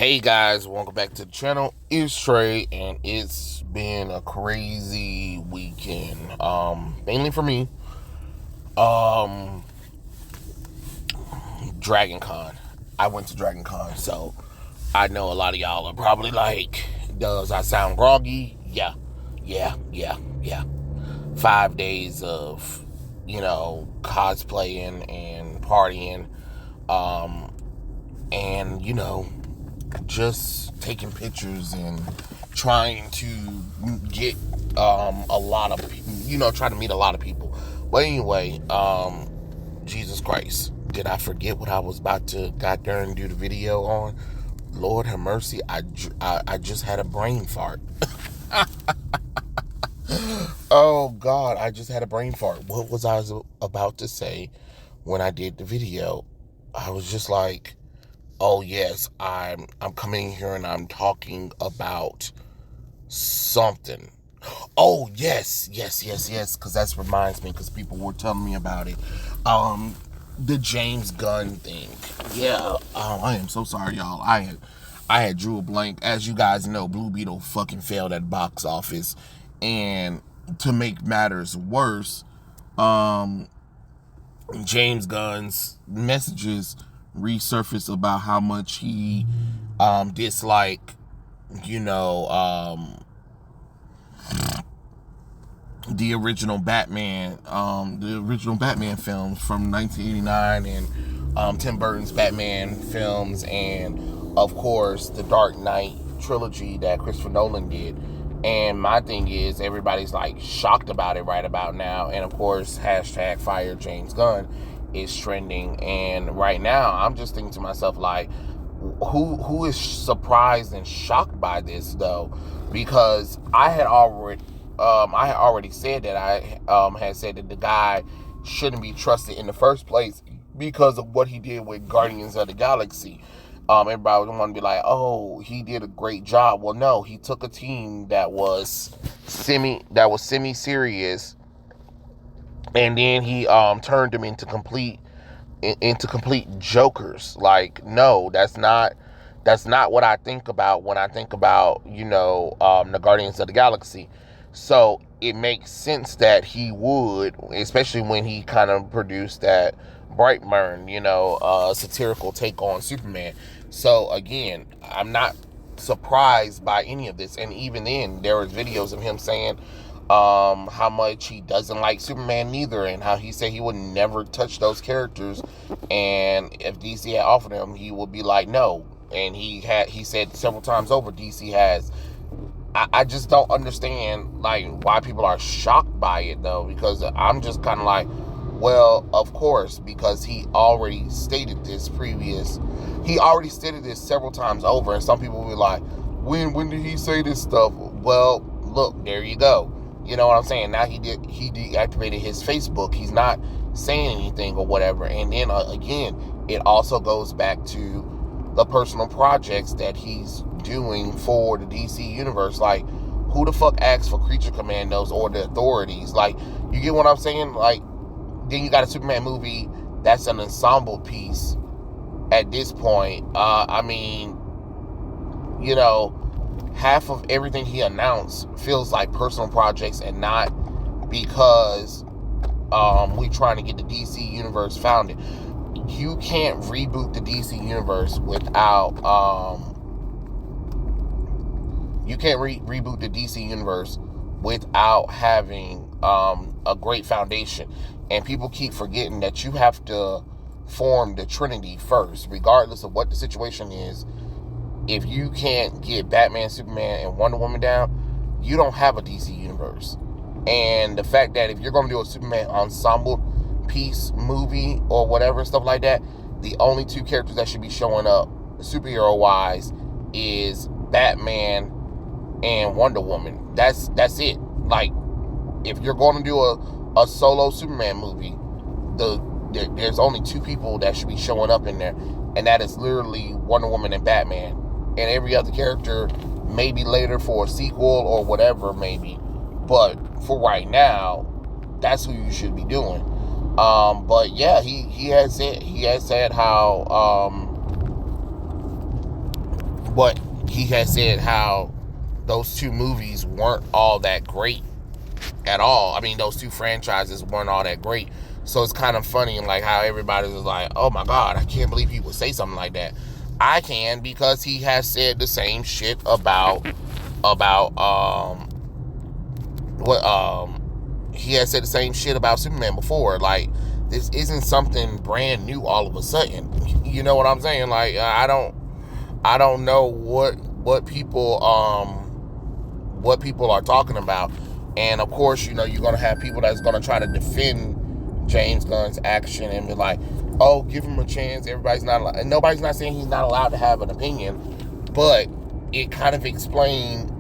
Hey guys, welcome back to the channel. It's Trey, and it's been a crazy weekend. Mainly for me. Um, Dragon Con. I went to Dragon Con, so I know a lot of y'all are probably like, does I sound groggy? Yeah. 5 days of, cosplaying and partying. Um, and just taking pictures and trying to get a lot of trying to meet a lot of people. But anyway, Jesus Christ, did I forget what I was about to got there and do the video on? Lord have mercy, I just had a brain fart. Oh God, I just had a brain fart. What was I about to say when I did the video? I was just like, oh yes, I'm coming here and I'm talking about something. Oh yes, because that reminds me, because people were telling me about it. The James Gunn thing. Yeah. I am so sorry, y'all. I had drew a blank. As you guys know, Blue Beetle fucking failed at box office, and to make matters worse, um, James Gunn's messages resurfaced about how much he disliked, you know, the original Batman films from 1989, and Tim Burton's Batman films, and of course the Dark Knight trilogy that Christopher Nolan did. And my thing is, everybody's like shocked about it right about now, and of course hashtag fire James Gunn is trending. And right now I'm just thinking to myself, like, who is surprised and shocked by this though? Because I had already said that had said that the guy shouldn't be trusted in the first place because of what he did with Guardians of the Galaxy. Everybody would want to be like, oh, he did a great job. Well, no, he took a team that was semi serious, and then he turned them into complete jokers. Like, no, that's not what I think about when I think about the Guardians of the Galaxy. So it makes sense that he would, especially when he kind of produced that Brightburn, satirical take on Superman. So again, I'm not surprised by any of this. And even then, there was videos of him saying how much he doesn't like Superman neither, and how he said he would never touch those characters, and if DC had offered him, he would be like, no. And he said several times over, DC has. I just don't understand, like, why people are shocked by it though, because I'm just kind of like, well, of course, because he already stated this several times over, and some people will be like, when did he say this stuff? Well, look, there you go. You know what I'm saying? Now he deactivated his Facebook. He's not saying anything or whatever. And then again, it also goes back to the personal projects that he's doing for the DC universe. Like, who the fuck asks for creature commandos or the authorities? Like, you get what I'm saying? Like, then you got a Superman movie that's an ensemble piece at this point. Half of everything he announced feels like personal projects, and not because we trying to get the DC universe founded. You can't reboot the DC universe without reboot the DC universe without having a great foundation. And people keep forgetting that you have to form the Trinity first, regardless of what the situation is. If you can't get Batman, Superman, and Wonder Woman down, you don't have a DC universe. And the fact that if you're going to do a Superman ensemble piece movie or whatever, stuff like that, the only two characters that should be showing up superhero wise is Batman and Wonder Woman. That's it. Like, if you're going to do a solo Superman movie, there's only two people that should be showing up in there, and that is literally Wonder Woman and Batman. And every other character maybe later for a sequel or whatever, maybe. But for right now, that's who you should be doing. But yeah, he has said how But he has said how those two movies weren't all that great at all. I mean, those two franchises weren't all that great. So it's kind of funny, like how everybody was like, "Oh my God, I can't believe he would say something like that." I can, because he has said the same shit about what he has said the same shit about Superman before. Like, this isn't something brand new all of a sudden. You know what I'm saying? Like, I don't know what people are talking about. And of course, you're gonna have people that's gonna try to defend James Gunn's action and be like, "Oh, give him a chance. Nobody's not saying he's not allowed to have an opinion," but it kind of explained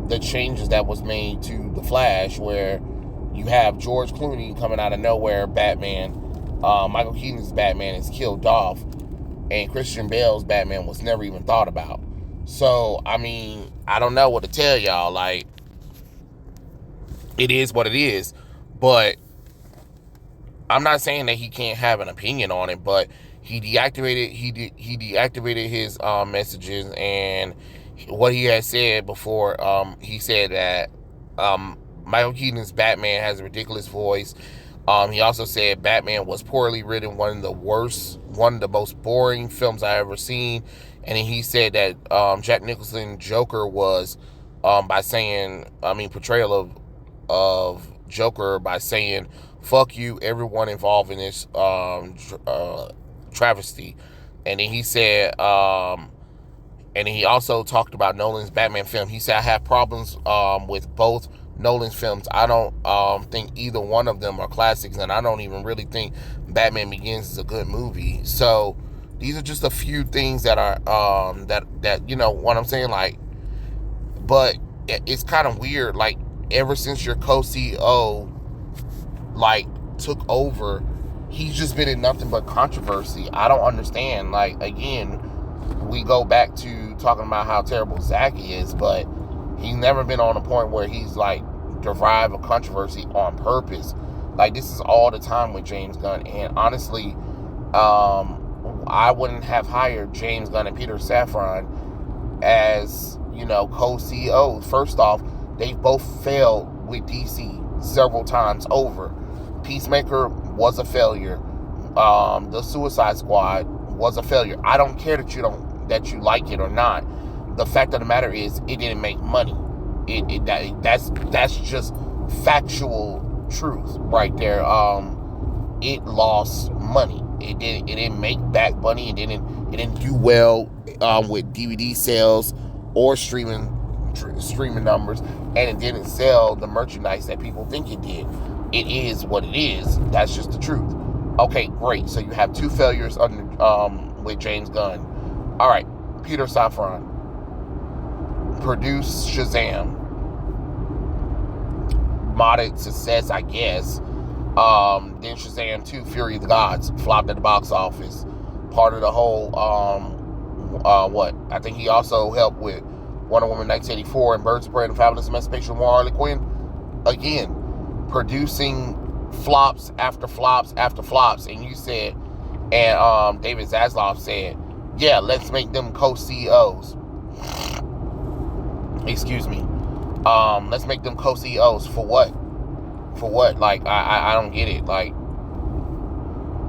the changes that was made to the Flash, where you have George Clooney coming out of nowhere, Batman. Michael Keaton's Batman is killed off, and Christian Bale's Batman was never even thought about. So, I mean, I don't know what to tell y'all. Like, it is what it is. But I'm not saying that he can't have an opinion on it, but he deactivated his messages. And what he had said before, he said that Michael Keaton's Batman has a ridiculous voice. He also said Batman was poorly written, one of the most boring films I ever seen. And then he said that Jack Nicholson's Joker was portrayal of Joker by saying, "Fuck you, everyone involved in this travesty." And then he said, and then he also talked about Nolan's Batman film. He said, "I have problems with both Nolan's films. I don't think either one of them are classics, and I don't even really think Batman Begins is a good movie." So these are just a few things that are that you know what I'm saying. Like, but it's kind of weird. Like, ever since your co-CEO like took over, he's just been in nothing but controversy. I don't understand. Like, again, we go back to talking about how terrible Zach is, but he's never been on a point where he's like derived a controversy on purpose. Like, this is all the time with James Gunn. And honestly, I wouldn't have hired James Gunn and Peter Safran as, co-CEOs. First off, they both failed with DC several times over. Peacemaker was a failure. The Suicide Squad was a failure. I don't care that you like it or not. The fact of the matter is, it didn't make money. That's just factual truth right there. It lost money. It didn't make back money. It didn't do well with DVD sales or streaming numbers, and it didn't sell the merchandise that people think it did. It is what it is. That's just the truth. Okay, great. So you have two failures with James Gunn. All right, Peter Safran produced Shazam. Modest success, I guess. Then Shazam 2, Fury of the Gods, flopped at the box office. Part of the whole, I think he also helped with Wonder Woman 1984 and Birds of Prey and Fabulous Emancipation of Harley Quinn. Again, producing flops after flops after flops. And you said, and David Zaslav said, yeah, let's make them co-CEOs. Excuse me. Let's make them co-CEOs. For what? For what? Like, I don't get it. Like,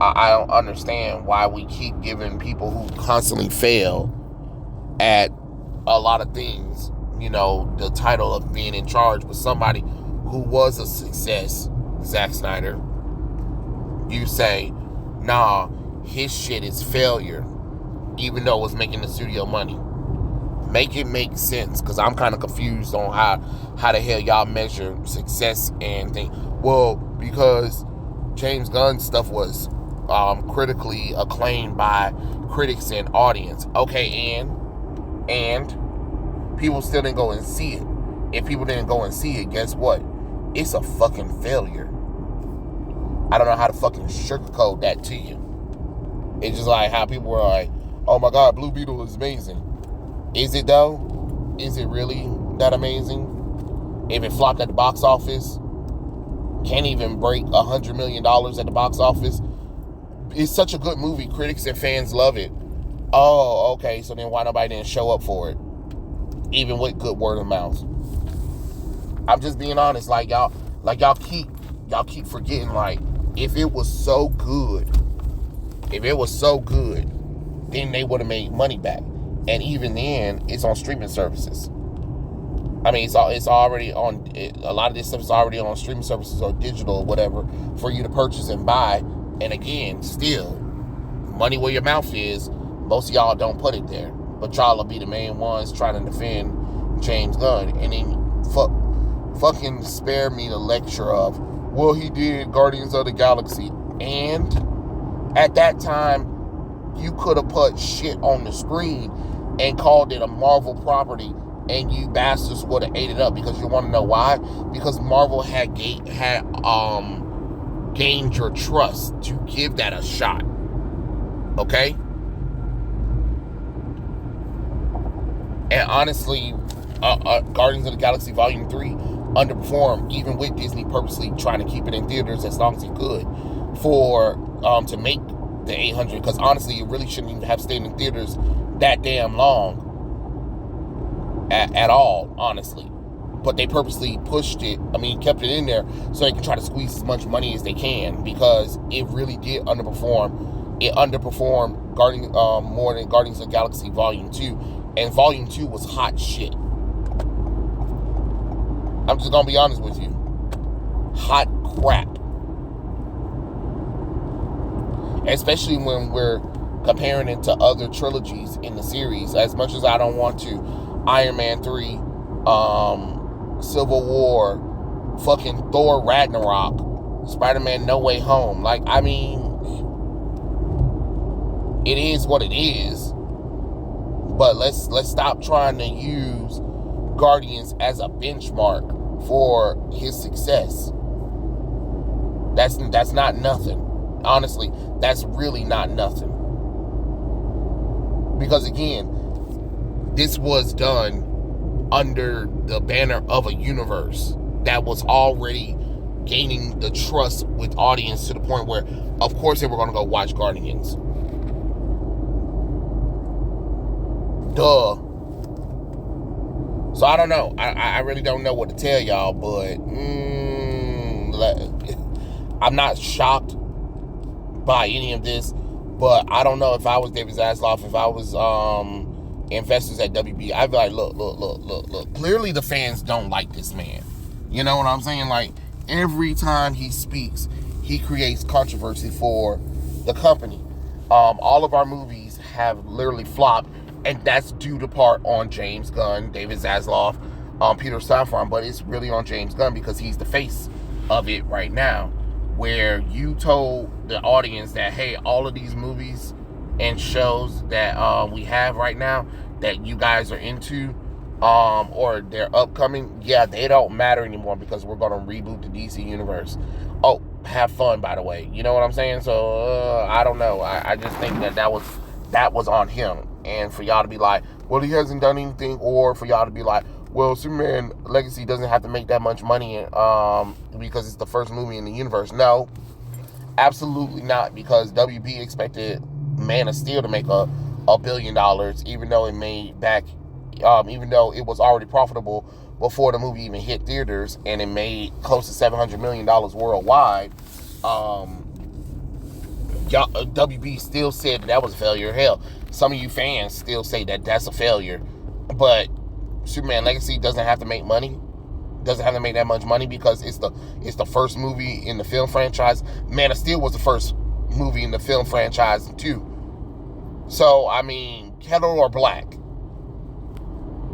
I don't understand why we keep giving people who constantly fail at a lot of things, the title of being in charge. But somebody who was a success, Zack Snyder, you say, nah, his shit is failure, even though it was making the studio money. Make it make sense, because I'm kind of confused on how the hell y'all measure success and think. Well, because James Gunn's stuff was critically acclaimed by critics and audience. Okay, and people still didn't go and see it. If people didn't go and see it, guess what? It's a fucking failure. I don't know how to fucking sugarcoat that to you. It's just like how people were like, oh my God, Blue Beetle is amazing. Is it though? Is it really that amazing? If it flopped at the box office, can't even break $100 million at the box office. It's such a good movie. Critics and fans love it. Oh, okay. So then why nobody didn't show up for it, even with good word of mouth? I'm just being honest. Y'all keep forgetting. Like, if it was so good, then they would have made money back. And even then, it's on streaming services. I mean, it's already on. A lot of this stuff is already on streaming services or digital or whatever for you to purchase and buy. And again, still, money where your mouth is. Most of y'all don't put it there, but y'all will be the main ones trying to defend James Gunn, and then fucking spare me the lecture of, well, he did Guardians of the Galaxy, and at that time, you could have put shit on the screen and called it a Marvel property, and you bastards would have ate it up. Because you want to know why? Because Marvel had gained your trust to give that a shot. Okay? And honestly, Guardians of the Galaxy Volume 3 underperformed, even with Disney purposely trying to keep it in theaters as long as it could for to make the 800. Because honestly, it really shouldn't even have stayed in theaters that damn long at all, honestly. But they purposely pushed it, kept it in there so they can try to squeeze as much money as they can, because it really did underperform. It underperformed more than Guardians of the Galaxy Volume 2. And Volume 2 was hot shit. I'm just gonna be honest with you. Hot crap. Especially when we're comparing it to other trilogies in the series. As much as I don't want to, Iron Man 3, Civil War, fucking Thor Ragnarok, Spider-Man No Way Home. It is what it is. But let's stop trying to use Guardians as a benchmark for his success. That's not nothing. Honestly, that's really not nothing. Because again, this was done under the banner of a universe that was already gaining the trust with audience to the point where, of course, they were going to go watch Guardians. Duh. So I don't know. I really don't know what to tell y'all, but I'm not shocked by any of this. But I don't know if I was David Zaslav, if I was investors at WB, I'd be like, look. Clearly the fans don't like this man. You know what I'm saying? Like, every time he speaks, he creates controversy for the company. All of our movies have literally flopped. And that's due to part on James Gunn, David Zaslav, Peter Safran, but it's really on James Gunn because he's the face of it right now. Where you told the audience that, hey, all of these movies and shows that we have right now that you guys are into, or they're upcoming, they don't matter anymore because we're going to reboot the DC universe. Oh, have fun, by the way. You know what I'm saying? So I don't know. I just think that was on him. And for y'all to be like, well, he hasn't done anything, or for y'all to be like, well, Superman Legacy doesn't have to make that much money because it's the first movie in the universe. No, absolutely not, because WB expected Man of Steel to make $1 billion, even though it made back, even though it was already profitable before the movie even hit theaters, and it made close to $700 million worldwide. WB still said that was a failure. Hell, some of you fans still say that that's a failure. But Superman Legacy doesn't have to make money. Doesn't have to make that much money because it's the first movie in the film franchise. Man of Steel was the first movie in the film franchise too. So, kettle or black.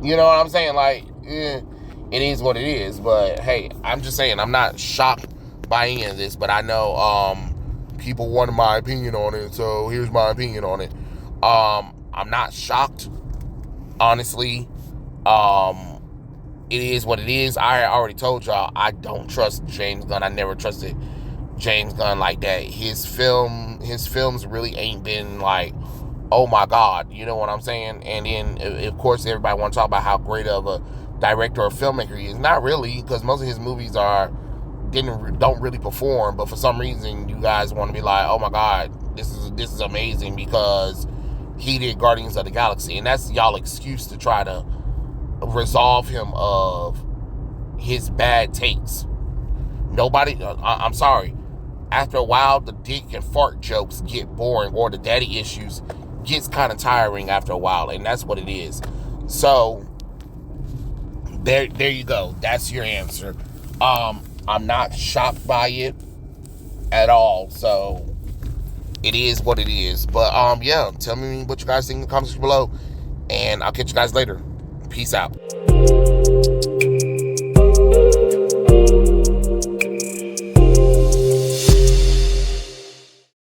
You know what I'm saying? Like, it is what it is. But hey, I'm just saying, I'm not shocked by any of this. But I know people wanted my opinion on it, so here's my opinion on it. I'm not shocked, honestly. It is what it is. I already told y'all I don't trust James Gunn. I never trusted James Gunn like that. His films really ain't been like, oh my God, you know what I'm saying? And then, of course, everybody want to talk about how great of a director or filmmaker he is. Not really, because most of his movies don't really perform. But for some reason, you guys want to be like, oh my God, this is amazing because he did Guardians of the Galaxy, and that's y'all excuse to try to resolve him of his bad takes. Nobody, I'm sorry. After a while, the dick and fart jokes get boring, or the daddy issues gets kind of tiring after a while, and that's what it is. So there you go. That's your answer. I'm not shocked by it at all. So it is what it is. But yeah, tell me what you guys think in the comments below, and I'll catch you guys later. Peace out.